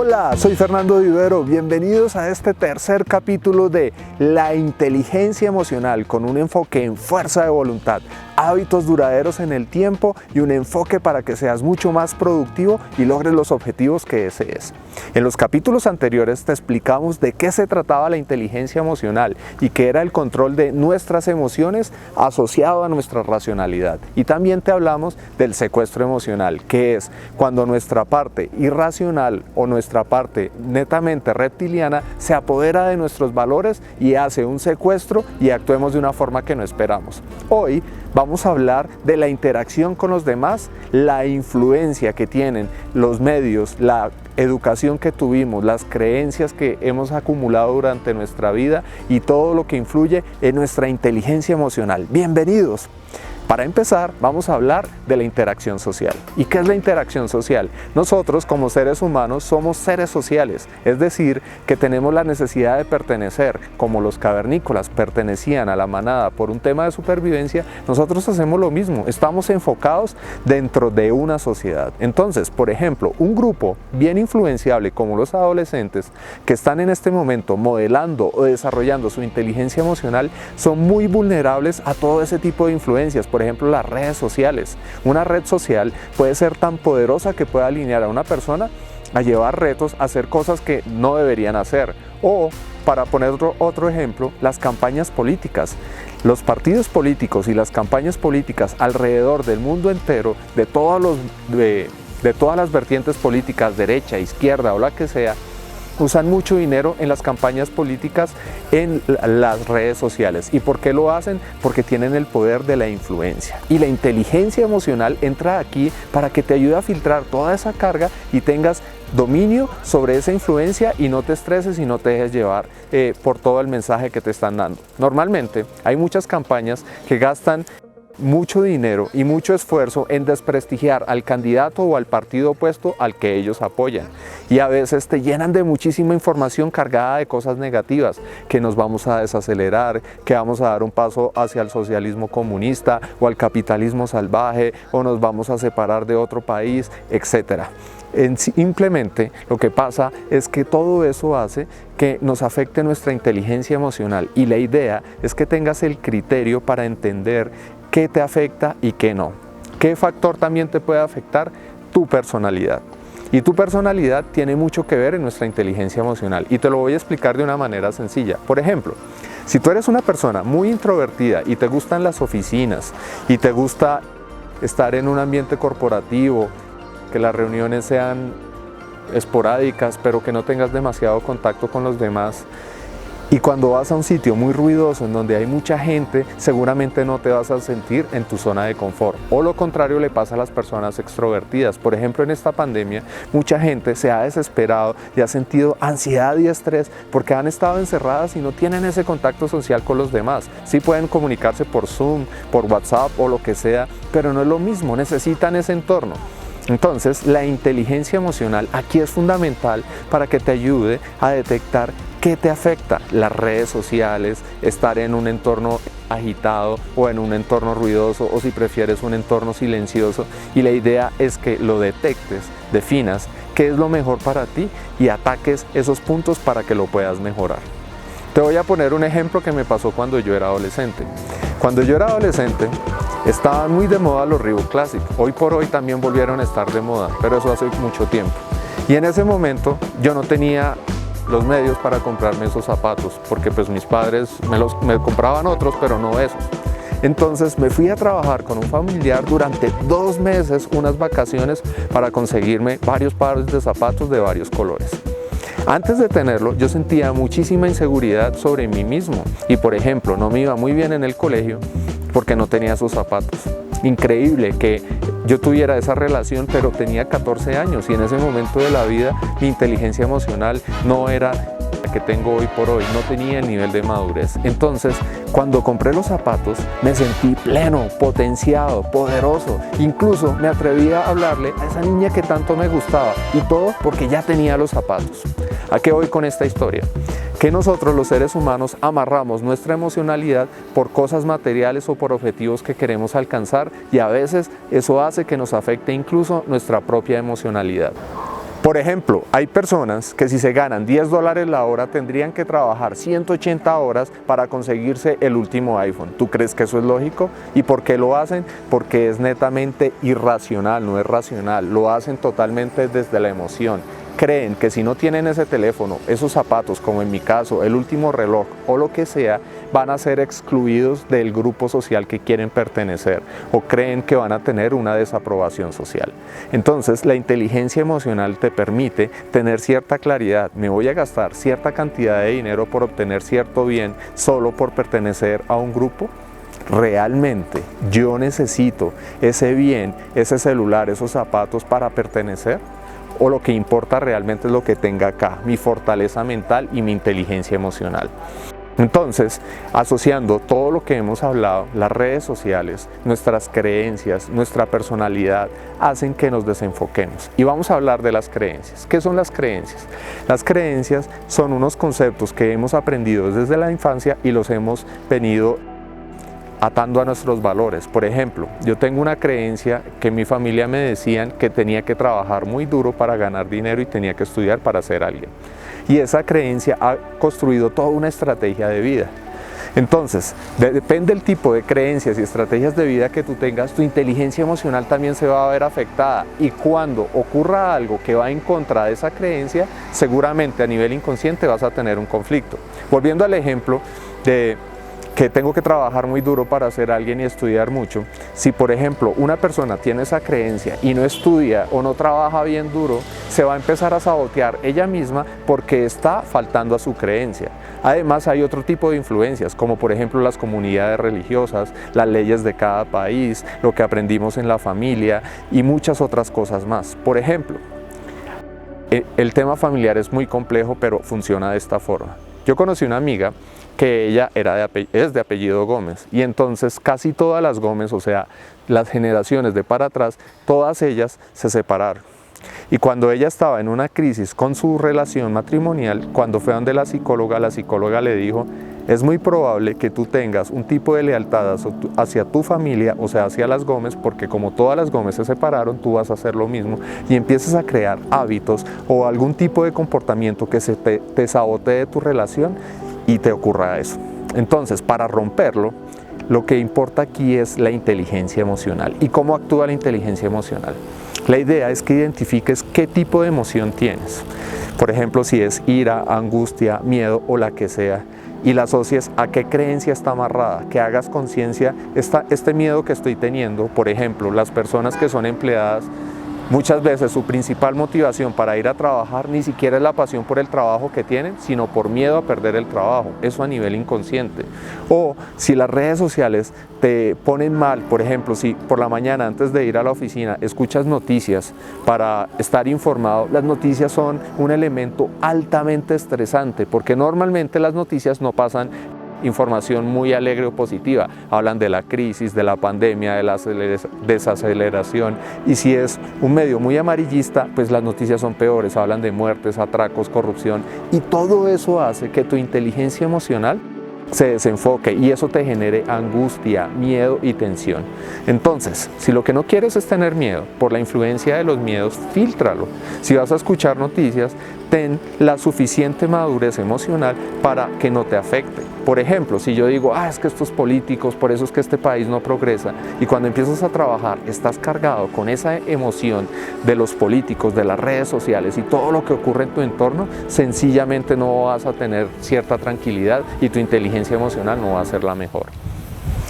Hola, soy Fernando Vivero, bienvenidos a este tercer capítulo de La inteligencia emocional con un enfoque en fuerza de voluntad, hábitos duraderos en el tiempo y un enfoque para que seas mucho más productivo y logres los objetivos que desees. En los capítulos anteriores te explicamos de qué se trataba la inteligencia emocional y que era el control de nuestras emociones asociado a nuestra racionalidad. Y también te hablamos del secuestro emocional, que es cuando nuestra parte irracional o nuestra parte netamente reptiliana se apodera de nuestros valores y hace un secuestro y actuemos de una forma que no esperamos. Hoy vamos a hablar de la interacción con los demás, la influencia que tienen los medios, la educación que tuvimos, las creencias que hemos acumulado durante nuestra vida y todo lo que influye en nuestra inteligencia emocional. Bienvenidos. Para empezar, vamos a hablar de la interacción social. ¿Y qué es la interacción social? Nosotros, como seres humanos, somos seres sociales, es decir, que tenemos la necesidad de pertenecer. Como los cavernícolas pertenecían a la manada por un tema de supervivencia, nosotros hacemos lo mismo, estamos enfocados dentro de una sociedad. Entonces, por ejemplo, un grupo bien influenciable como los adolescentes que están en este momento modelando o desarrollando su inteligencia emocional son muy vulnerables a todo ese tipo de influencias. Por ejemplo, las redes sociales. Una red social puede ser tan poderosa que puede alinear a una persona a llevar retos, a hacer cosas que no deberían hacer. O, para poner otro ejemplo, las campañas políticas. Los partidos políticos y las campañas políticas alrededor del mundo entero, de todas las vertientes políticas, derecha, izquierda o la que sea, usan mucho dinero en las campañas políticas en las redes sociales. ¿Y por qué lo hacen? Porque tienen el poder de la influencia. Y la inteligencia emocional entra aquí para que te ayude a filtrar toda esa carga y tengas dominio sobre esa influencia y no te estreses y no te dejes llevar por todo el mensaje que te están dando. Normalmente hay muchas campañas que gastan mucho dinero y mucho esfuerzo en desprestigiar al candidato o al partido opuesto al que ellos apoyan, y a veces te llenan de muchísima información cargada de cosas negativas, que nos vamos a desacelerar, que vamos a dar un paso hacia el socialismo comunista o al capitalismo salvaje, o nos vamos a separar de otro país, etc. Simplemente lo que pasa es que todo eso hace que nos afecte nuestra inteligencia emocional, y la idea es que tengas el criterio para entender qué te afecta y qué no. ¿Qué factor también te puede afectar? Tu personalidad. Y tu personalidad tiene mucho que ver en nuestra inteligencia emocional, y te lo voy a explicar de una manera sencilla. Por ejemplo, si tú eres una persona muy introvertida y te gustan las oficinas y te gusta estar en un ambiente corporativo, que las reuniones sean esporádicas pero que no tengas demasiado contacto con los demás, y cuando vas a un sitio muy ruidoso en donde hay mucha gente, seguramente no te vas a sentir en tu zona de confort. O lo contrario le pasa a las personas extrovertidas. Por ejemplo, en esta pandemia, mucha gente se ha desesperado y ha sentido ansiedad y estrés porque han estado encerradas y no tienen ese contacto social con los demás. Sí pueden comunicarse por Zoom, por WhatsApp o lo que sea, pero no es lo mismo, necesitan ese entorno. Entonces, la inteligencia emocional aquí es fundamental para que te ayude a detectar qué te afecta. Las redes sociales, estar en un entorno agitado o en un entorno ruidoso, o si prefieres un entorno silencioso, y la idea es que lo detectes, definas qué es lo mejor para ti y ataques esos puntos para que lo puedas mejorar. Te voy a poner un ejemplo que me pasó cuando yo era adolescente. Cuando yo era adolescente, estaban muy de moda los Reebok Classic. Hoy por hoy también volvieron a estar de moda, pero eso hace mucho tiempo. Y en ese momento yo no tenía los medios para comprarme esos zapatos, porque pues mis padres me compraban otros, pero no esos. Entonces me fui a trabajar con un familiar durante 2 meses, unas vacaciones, para conseguirme varios pares de zapatos de varios colores. Antes de tenerlo, yo sentía muchísima inseguridad sobre mí mismo y, por ejemplo, no me iba muy bien en el colegio porque no tenía esos zapatos. Increíble que yo tuviera esa relación, pero tenía 14 años y en ese momento de la vida mi inteligencia emocional no era la que tengo hoy por hoy, no tenía el nivel de madurez. Entonces, cuando compré los zapatos, me sentí pleno, potenciado, poderoso. Incluso me atreví a hablarle a esa niña que tanto me gustaba, y todo porque ya tenía los zapatos. ¿A qué voy con esta historia? Que nosotros, los seres humanos, amarramos nuestra emocionalidad por cosas materiales o por objetivos que queremos alcanzar, y a veces eso hace que nos afecte incluso nuestra propia emocionalidad. Por ejemplo, hay personas que si se ganan $10 la hora tendrían que trabajar 180 horas para conseguirse el último iPhone. ¿Tú crees que eso es lógico? ¿Y por qué lo hacen? Porque es netamente irracional, no es racional. Lo hacen totalmente desde la emoción. Creen que si no tienen ese teléfono, esos zapatos, como en mi caso, el último reloj o lo que sea, van a ser excluidos del grupo social que quieren pertenecer, o creen que van a tener una desaprobación social. Entonces, la inteligencia emocional te permite tener cierta claridad. Me voy a gastar cierta cantidad de dinero por obtener cierto bien solo por pertenecer a un grupo. ¿Realmente yo necesito ese bien, ese celular, esos zapatos para pertenecer? ¿O lo que importa realmente es lo que tenga acá, mi fortaleza mental y mi inteligencia emocional? Entonces, asociando todo lo que hemos hablado, las redes sociales, nuestras creencias, nuestra personalidad, hacen que nos desenfoquemos. Y vamos a hablar de las creencias. ¿Qué son las creencias? Las creencias son unos conceptos que hemos aprendido desde la infancia y los hemos venido atando a nuestros valores. Por ejemplo, yo tengo una creencia que en mi familia me decían que tenía que trabajar muy duro para ganar dinero y tenía que estudiar para ser alguien. Y esa creencia ha construido toda una estrategia de vida. Entonces, depende del tipo de creencias y estrategias de vida que tú tengas, tu inteligencia emocional también se va a ver afectada. Y cuando ocurra algo que va en contra de esa creencia, seguramente a nivel inconsciente vas a tener un conflicto. Volviendo al ejemplo de que tengo que trabajar muy duro para ser alguien y estudiar mucho. Si por ejemplo una persona tiene esa creencia y no estudia o no trabaja bien duro, se va a empezar a sabotear ella misma porque está faltando a su creencia. Además hay otro tipo de influencias, como por ejemplo las comunidades religiosas, las leyes de cada país, lo que aprendimos en la familia y muchas otras cosas más. Por ejemplo, el tema familiar es muy complejo, pero funciona de esta forma. Yo conocí una amiga que ella es de apellido Gómez, y entonces casi todas las Gómez, o sea, las generaciones de para atrás, todas ellas se separaron. Y cuando ella estaba en una crisis con su relación matrimonial, cuando fue donde la psicóloga le dijo: es muy probable que tú tengas un tipo de lealtad hacia tu familia, o sea, hacia las Gómez, porque como todas las Gómez se separaron, tú vas a hacer lo mismo y empiezas a crear hábitos o algún tipo de comportamiento que te sabotee tu relación y te ocurra eso. Entonces, para romperlo, lo que importa aquí es la inteligencia emocional. ¿Y cómo actúa la inteligencia emocional? La idea es que identifiques qué tipo de emoción tienes. Por ejemplo, si es ira, angustia, miedo o la que sea, y la asocies a qué creencia está amarrada, que hagas conciencia, este miedo que estoy teniendo. Por ejemplo, las personas que son empleadas, muchas veces su principal motivación para ir a trabajar ni siquiera es la pasión por el trabajo que tienen, sino por miedo a perder el trabajo, eso a nivel inconsciente. O si las redes sociales te ponen mal, por ejemplo, si por la mañana antes de ir a la oficina escuchas noticias para estar informado, las noticias son un elemento altamente estresante, porque normalmente las noticias no pasan información muy alegre o positiva, hablan de la crisis, de la pandemia, de la desaceleración, y si es un medio muy amarillista, pues las noticias son peores, hablan de muertes, atracos, corrupción, y todo eso hace que tu inteligencia emocional se desenfoque y eso te genere angustia, miedo y tensión. Entonces, si lo que no quieres es tener miedo, por la influencia de los miedos, fíltralo. Si vas a escuchar noticias, ten la suficiente madurez emocional para que no te afecte. Por ejemplo, si yo digo, es que estos políticos, por eso es que este país no progresa, y cuando empiezas a trabajar estás cargado con esa emoción de los políticos, de las redes sociales y todo lo que ocurre en tu entorno, sencillamente no vas a tener cierta tranquilidad y tu inteligencia emocional no va a ser la mejor.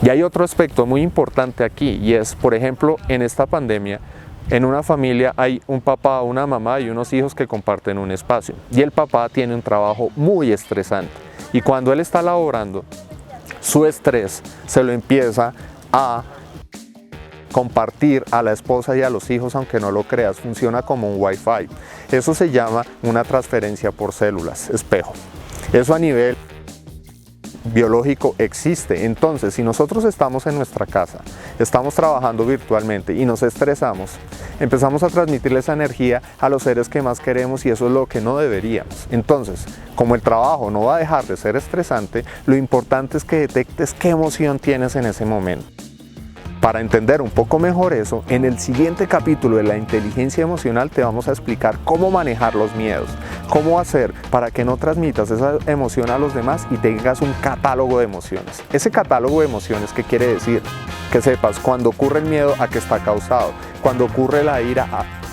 Y hay otro aspecto muy importante aquí, y es, por ejemplo, en esta pandemia, en una familia hay un papá, una mamá y unos hijos que comparten un espacio, y el papá tiene un trabajo muy estresante, y cuando él está laborando, su estrés se lo empieza a compartir a la esposa y a los hijos, aunque no lo creas, funciona como un Wi-Fi. Eso se llama una transferencia por células, espejo. Eso a nivel biológico existe. Entonces, si nosotros estamos en nuestra casa, estamos trabajando virtualmente y nos estresamos, empezamos a transmitirle esa energía a los seres que más queremos, y eso es lo que no deberíamos. Entonces, como el trabajo no va a dejar de ser estresante, lo importante es que detectes qué emoción tienes en ese momento. Para entender un poco mejor eso, en el siguiente capítulo de la inteligencia emocional te vamos a explicar cómo manejar los miedos, cómo hacer para que no transmitas esa emoción a los demás y tengas un catálogo de emociones. Ese catálogo de emociones, ¿qué quiere decir? Que sepas cuando ocurre el miedo, a qué está causado, cuando ocurre la ira,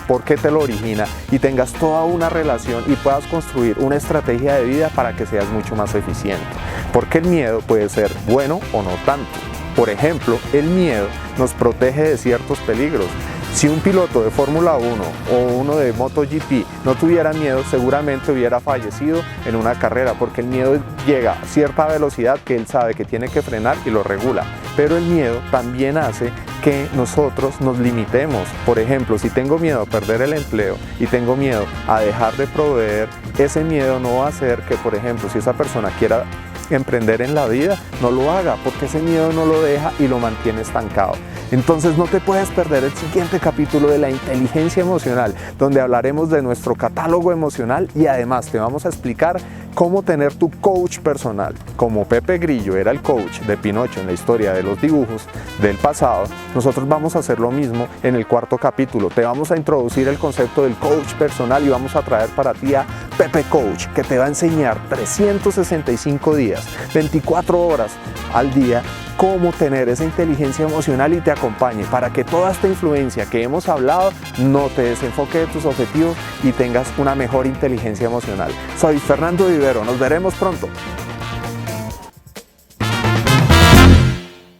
por qué te lo origina, y tengas toda una relación y puedas construir una estrategia de vida para que seas mucho más eficiente. Porque el miedo puede ser bueno o no tanto. Por ejemplo, el miedo nos protege de ciertos peligros. Si un piloto de Fórmula 1 o uno de MotoGP no tuviera miedo, seguramente hubiera fallecido en una carrera, porque el miedo llega a cierta velocidad que él sabe que tiene que frenar y lo regula. Pero el miedo también hace que nosotros nos limitemos. Por ejemplo, si tengo miedo a perder el empleo y tengo miedo a dejar de proveer, ese miedo no va a hacer que, por ejemplo, si esa persona quiera emprender en la vida, no lo haga, porque ese miedo no lo deja y lo mantiene estancado. Entonces no te puedes perder el siguiente capítulo de la inteligencia emocional, donde hablaremos de nuestro catálogo emocional y además te vamos a explicar cómo tener tu coach personal. Como Pepe Grillo era el coach de Pinocho en la historia de los dibujos del pasado, nosotros vamos a hacer lo mismo en el cuarto capítulo. Te vamos a introducir el concepto del coach personal y vamos a traer para ti a Pepe Coach, que te va a enseñar 365 días, 24 horas al día, cómo tener esa inteligencia emocional y te acompañe para que toda esta influencia que hemos hablado no te desenfoque de tus objetivos y tengas una mejor inteligencia emocional. Soy Fernando Vivero, nos veremos pronto.